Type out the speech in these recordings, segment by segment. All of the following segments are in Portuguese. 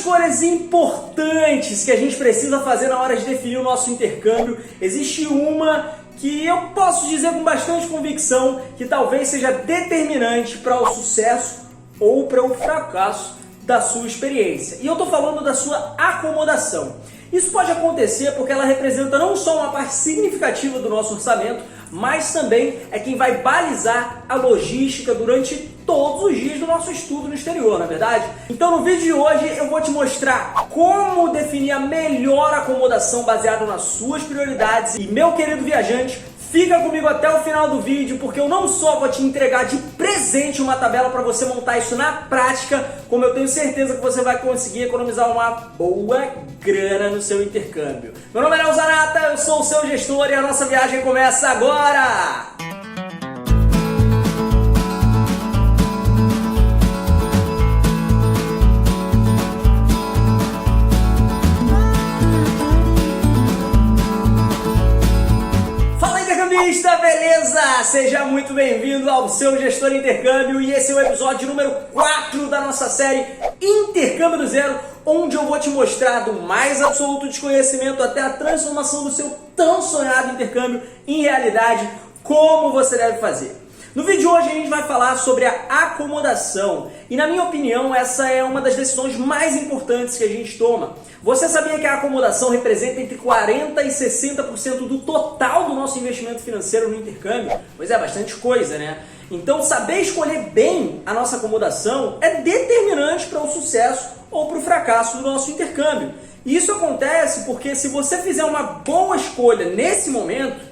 escolhas importantes que a gente precisa fazer na hora de definir o nosso intercâmbio, existe uma que eu posso dizer com bastante convicção que talvez seja determinante para o sucesso ou para o fracasso da sua experiência. E eu estou falando da sua acomodação. Isso pode acontecer porque ela representa não só uma parte significativa do nosso orçamento, mas também é quem vai balizar a logística durante todos os dias do nosso estudo no exterior, não é verdade? Então no vídeo de hoje eu vou te mostrar como definir a melhor acomodação baseada nas suas prioridades. E meu querido viajante, fica comigo até o final do vídeo, porque eu não só vou te entregar de presente uma tabela para você montar isso na prática, como eu tenho certeza que você vai conseguir economizar uma boa grana no seu intercâmbio. Meu nome é Léo Zanata, eu sou o seu gestor e a nossa viagem começa agora! Beleza? Seja muito bem-vindo ao seu Gestor Intercâmbio e esse é o episódio número 4 da nossa série Intercâmbio do Zero, onde eu vou te mostrar do mais absoluto desconhecimento até a transformação do seu tão sonhado intercâmbio em realidade, como você deve fazer. No vídeo de hoje a gente vai falar sobre a acomodação e, na minha opinião, essa é uma das decisões mais importantes que a gente toma. Você sabia que a acomodação representa entre 40% e 60% do total do nosso investimento financeiro no intercâmbio? Pois é, bastante coisa, né? Então, saber escolher bem a nossa acomodação é determinante para o sucesso ou para o fracasso do nosso intercâmbio. E isso acontece porque se você fizer uma boa escolha nesse momento,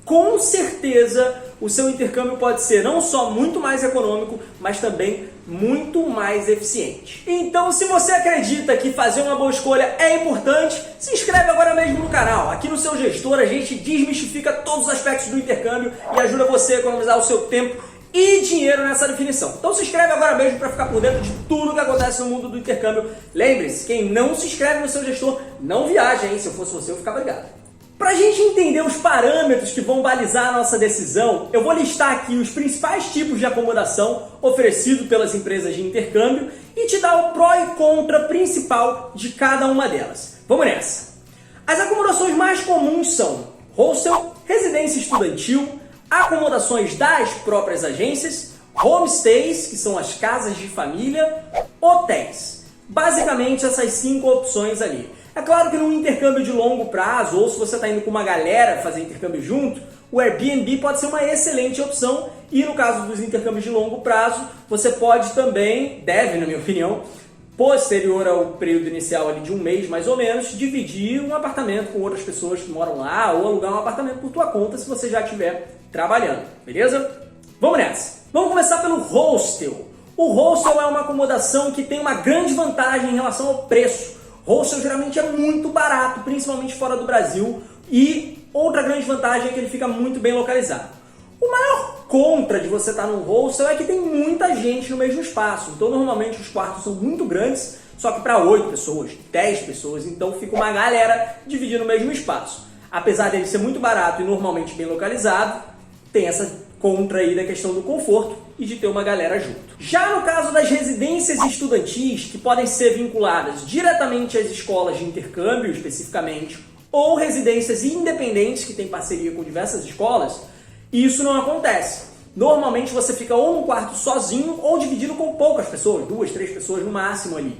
com certeza o seu intercâmbio pode ser não só muito mais econômico, mas também muito mais eficiente. Então, se você acredita que fazer uma boa escolha é importante, se inscreve agora mesmo no canal. Aqui no Seu Gestor a gente desmistifica todos os aspectos do intercâmbio e ajuda você a economizar o seu tempo e dinheiro nessa definição. Então se inscreve agora mesmo para ficar por dentro de tudo que acontece no mundo do intercâmbio. Lembre-se, quem não se inscreve no Seu Gestor não viaja, hein? Se eu fosse você eu ficava ligado. Para a gente entender os parâmetros que vão balizar a nossa decisão, eu vou listar aqui os principais tipos de acomodação oferecidos pelas empresas de intercâmbio e te dar o pró e contra principal de cada uma delas. Vamos nessa! As acomodações mais comuns são hostel, residência estudantil, acomodações das próprias agências, homestays, que são as casas de família, hotéis. Basicamente essas 5 opções ali. É claro que num intercâmbio de longo prazo, ou se você está indo com uma galera fazer intercâmbio junto, o Airbnb pode ser uma excelente opção e no caso dos intercâmbios de longo prazo, você pode também, deve na minha opinião, posterior ao período inicial ali de um mês mais ou menos, dividir um apartamento com outras pessoas que moram lá ou alugar um apartamento por tua conta se você já estiver trabalhando, beleza? Vamos nessa! Vamos começar pelo hostel. O hostel é uma acomodação que tem uma grande vantagem em relação ao preço. Hostel geralmente é muito barato, principalmente fora do Brasil, e outra grande vantagem é que ele fica muito bem localizado. O maior contra de você estar num hostel é que tem muita gente no mesmo espaço, então normalmente os quartos são muito grandes, só que para 8 pessoas, 10 pessoas, então fica uma galera dividindo o mesmo espaço. Apesar dele ser muito barato e normalmente bem localizado, tem essa contra aí da questão do conforto e de ter uma galera junto. Já no caso das residências estudantis, que podem ser vinculadas diretamente às escolas de intercâmbio especificamente, ou residências independentes que têm parceria com diversas escolas, isso não acontece. Normalmente você fica ou num quarto sozinho ou dividido com poucas pessoas, 2, 3 pessoas no máximo ali.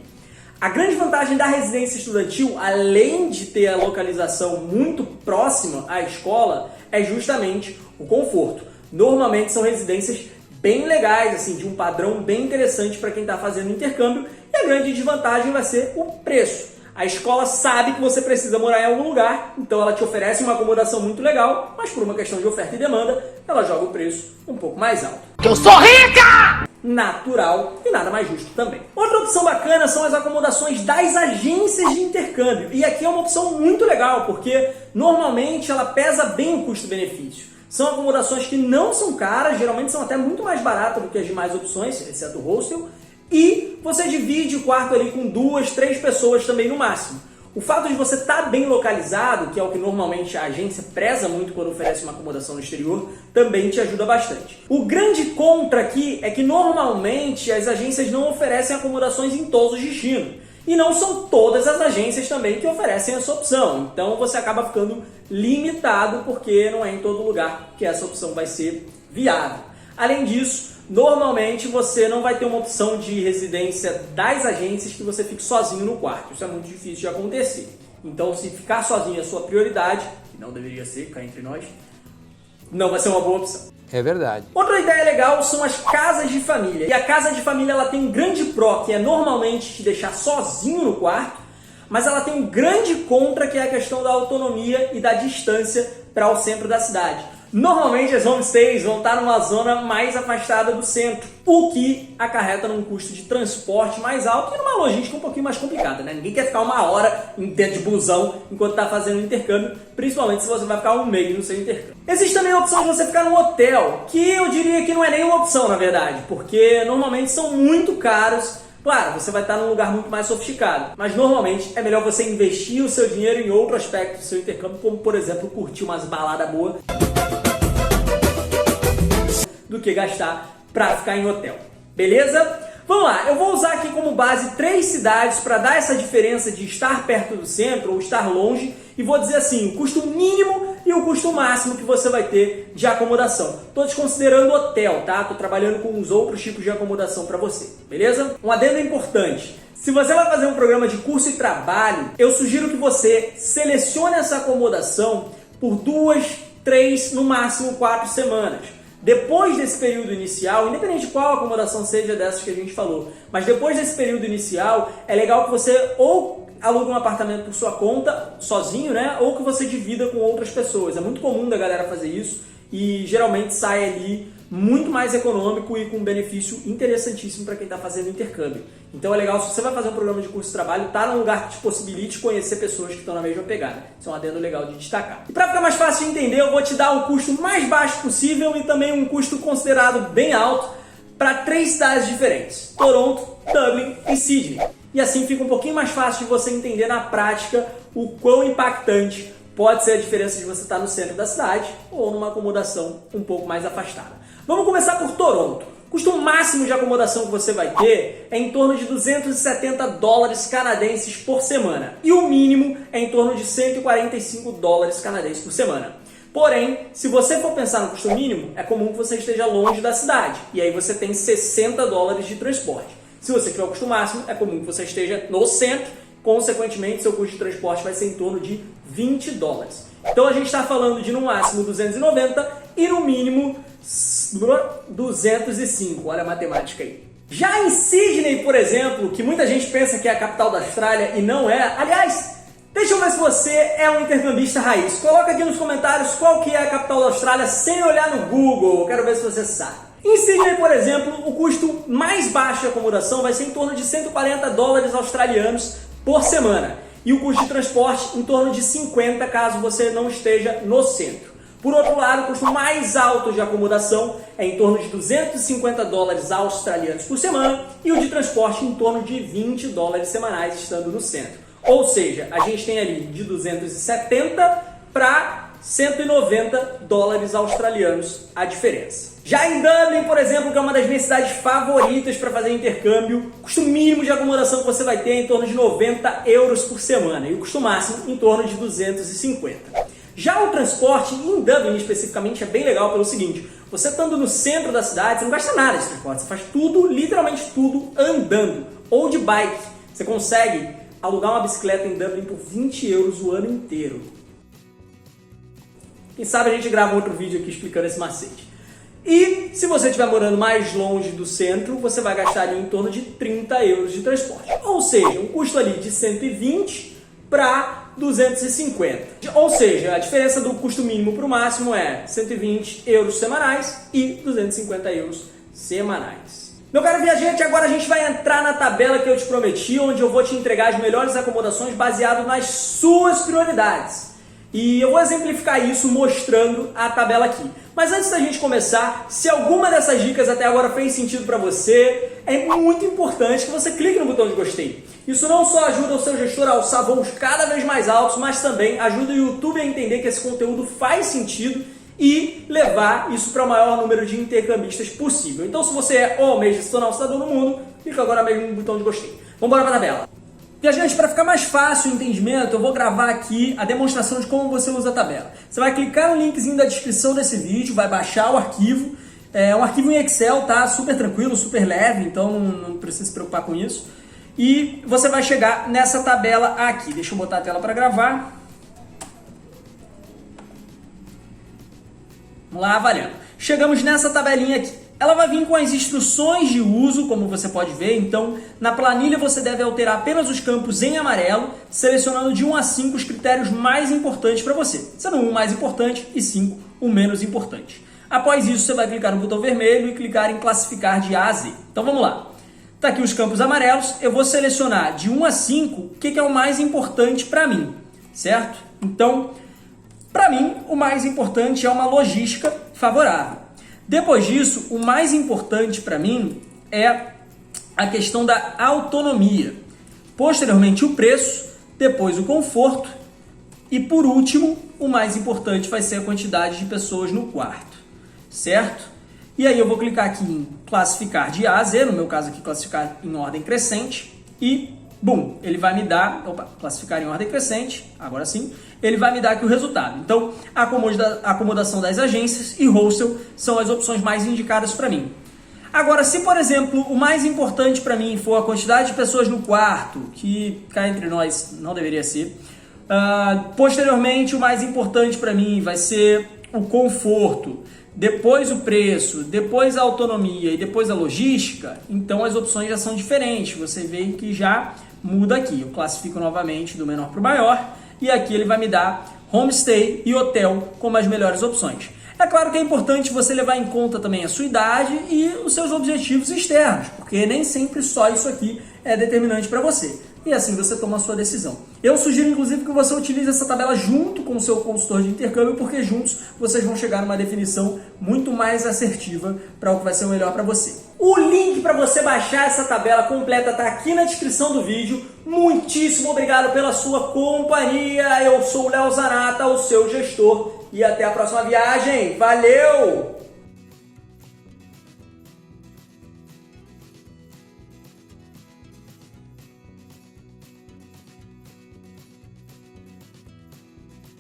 A grande vantagem da residência estudantil, além de ter a localização muito próxima à escola, é justamente o conforto. Normalmente são residências bem legais, assim, de um padrão bem interessante para quem está fazendo intercâmbio, e a grande desvantagem vai ser o preço. A escola sabe que você precisa morar em algum lugar, então ela te oferece uma acomodação muito legal, mas por uma questão de oferta e demanda, ela joga o preço um pouco mais alto. Eu sou rica! Natural e nada mais justo também. Outra opção bacana são as acomodações das agências de intercâmbio, e aqui é uma opção muito legal, porque normalmente ela pesa bem o custo-benefício. São acomodações que não são caras, geralmente são até muito mais baratas do que as demais opções, exceto o hostel, e você divide o quarto ali com 2, 3 pessoas também no máximo. O fato de você estar bem localizado, que é o que normalmente a agência preza muito quando oferece uma acomodação no exterior, também te ajuda bastante. O grande contra aqui é que normalmente as agências não oferecem acomodações em todos os destinos. E não são todas as agências também que oferecem essa opção. Então você acaba ficando limitado porque não é em todo lugar que essa opção vai ser viável. Além disso, normalmente você não vai ter uma opção de residência das agências que você fique sozinho no quarto. Isso é muito difícil de acontecer. Então, se ficar sozinho é a sua prioridade, que não deveria ser, cá entre nós, não vai ser uma boa opção. É verdade. Outra ideia legal são as casas de família. E a casa de família ela tem um grande pró, que é normalmente te deixar sozinho no quarto, mas ela tem um grande contra, que é a questão da autonomia e da distância para o centro da cidade. Normalmente as homestays vão estar numa zona mais afastada do centro, o que acarreta num custo de transporte mais alto e numa logística um pouquinho mais complicada, né? Ninguém quer ficar uma hora dentro de busão enquanto está fazendo o intercâmbio, principalmente se você vai ficar um mês no seu intercâmbio. Existe também a opção de você ficar num hotel, que eu diria que não é nenhuma opção, na verdade, porque normalmente são muito caros. Claro, você vai estar num lugar muito mais sofisticado, mas normalmente é melhor você investir o seu dinheiro em outro aspecto do seu intercâmbio, como por exemplo curtir umas baladas boas, do que gastar para ficar em hotel. Beleza? Vamos lá, eu vou usar aqui como base 3 cidades para dar essa diferença de estar perto do centro ou estar longe e vou dizer assim, o custo mínimo e o custo máximo que você vai ter de acomodação. Estou desconsiderando hotel, tá? Estou trabalhando com os outros tipos de acomodação para você, beleza? Um adendo importante. Se você vai fazer um programa de curso e trabalho, eu sugiro que você selecione essa acomodação por 2, 3, no máximo 4 semanas. Depois desse período inicial, independente de qual acomodação seja dessas que a gente falou, mas depois desse período inicial, é legal que você ou alugue um apartamento por sua conta, sozinho, né? Ou que você divida com outras pessoas. É muito comum da galera fazer isso e geralmente sai ali muito mais econômico e com um benefício interessantíssimo para quem está fazendo intercâmbio. Então é legal, se você vai fazer um programa de curso de trabalho, tá num lugar que te possibilite conhecer pessoas que estão na mesma pegada. Isso é um adendo legal de destacar. E para ficar mais fácil de entender, eu vou te dar o custo mais baixo possível e também um custo considerado bem alto para 3 cidades diferentes: Toronto, Dublin e Sydney. E assim fica um pouquinho mais fácil de você entender na prática o quão impactante pode ser a diferença de você estar no centro da cidade ou numa acomodação um pouco mais afastada. Vamos começar por Toronto. O custo máximo de acomodação que você vai ter é em torno de $270 canadenses por semana. E o mínimo é em torno de $145 canadenses por semana. Porém, se você for pensar no custo mínimo, é comum que você esteja longe da cidade. E aí você tem $60 de transporte. Se você tiver o custo máximo, é comum que você esteja no centro. Consequentemente, seu custo de transporte vai ser em torno de $20. Então a gente está falando de no máximo 290 e no mínimo 205. Olha a matemática aí. Já em Sydney, por exemplo, que muita gente pensa que é a capital da Austrália e não é. Aliás, deixa eu ver se você é um intercambista raiz. Coloca aqui nos comentários qual que é a capital da Austrália sem olhar no Google. Eu quero ver se você sabe. Em Sydney, por exemplo, o custo mais baixo de acomodação vai ser em torno de $140 australianos por semana. E o custo de transporte em torno de 50 caso você não esteja no centro. Por outro lado, o custo mais alto de acomodação é em torno de $250 australianos por semana e o de transporte em torno de $20 semanais estando no centro. Ou seja, a gente tem ali de 270 para $190 australianos a diferença. Já em Dublin, por exemplo, que é uma das minhas cidades favoritas para fazer intercâmbio, o custo mínimo de acomodação que você vai ter é em torno de €90 por semana e o custo máximo em torno de 250. Já o transporte em Dublin especificamente é bem legal pelo seguinte: você estando no centro da cidade, você não gasta nada de transporte, você faz tudo, literalmente tudo, andando ou de bike. Você consegue alugar uma bicicleta em Dublin por €20 o ano inteiro. Quem sabe a gente grava um outro vídeo aqui explicando esse macete. E se você estiver morando mais longe do centro, você vai gastar ali em torno de €30 de transporte. Ou seja, um custo ali de 120 para 250. Ou seja, a diferença do custo mínimo para o máximo é €120 semanais e €250 semanais. Meu caro viajante, agora a gente vai entrar na tabela que eu te prometi, onde eu vou te entregar as melhores acomodações baseado nas suas prioridades. E eu vou exemplificar isso mostrando a tabela aqui. Mas antes da gente começar, se alguma dessas dicas até agora fez sentido para você, é muito importante que você clique no botão de gostei. Isso não só ajuda o seu gestor a alçar voos cada vez mais altos, mas também ajuda o YouTube a entender que esse conteúdo faz sentido e levar isso para o maior número de intercambistas possível. Então, se você é o mesmo gestor do mundo, clica agora mesmo no botão de gostei. Vamos embora para a tabela. Viajante, para ficar mais fácil o entendimento, eu vou gravar aqui a demonstração de como você usa a tabela. Você vai clicar no linkzinho da descrição desse vídeo, vai baixar o arquivo. É um arquivo em Excel, tá? Super tranquilo, super leve, então não precisa se preocupar com isso. E você vai chegar nessa tabela aqui. Deixa eu botar a tela para gravar. Vamos lá, valendo. Chegamos nessa tabelinha aqui. Ela vai vir com as instruções de uso, como você pode ver. Então, na planilha você deve alterar apenas os campos em amarelo, selecionando de 1 a 5 os critérios mais importantes para você. Sendo 1 o mais importante e 5 o menos importante. Após isso, você vai clicar no botão vermelho e clicar em classificar de A a Z. Então, vamos lá. Tá aqui os campos amarelos. Eu vou selecionar de 1 a 5 o que é o mais importante para mim, certo? Então, para mim, o mais importante é uma logística favorável. Depois disso, o mais importante para mim é a questão da autonomia. Posteriormente, o preço, depois o conforto e, por último, o mais importante vai ser a quantidade de pessoas no quarto, certo? E aí eu vou clicar aqui em classificar de A a Z, no meu caso aqui classificar em ordem crescente e, bum, ele vai me dar, classificar em ordem crescente, agora sim, ele vai me dar aqui o resultado. Então, a acomodação das agências e hostel são as opções mais indicadas para mim. Agora, se por exemplo, o mais importante para mim for a quantidade de pessoas no quarto, que cá entre nós não deveria ser, posteriormente o mais importante para mim vai ser o conforto, depois o preço, depois a autonomia e depois a logística, então as opções já são diferentes. Você vê que já muda aqui. Eu classifico novamente do menor para o maior e aqui ele vai me dar homestay e hotel como as melhores opções. É claro que é importante você levar em conta também a sua idade e os seus objetivos externos, porque nem sempre só isso aqui é determinante para você. E assim você toma a sua decisão. Eu sugiro, inclusive, que você utilize essa tabela junto com o seu consultor de intercâmbio, porque juntos vocês vão chegar numa definição muito mais assertiva para o que vai ser o melhor para você. O link para você baixar essa tabela completa está aqui na descrição do vídeo. Muitíssimo obrigado pela sua companhia. Eu sou o Léo Zanata, o seu gestor. E até a próxima viagem. Valeu!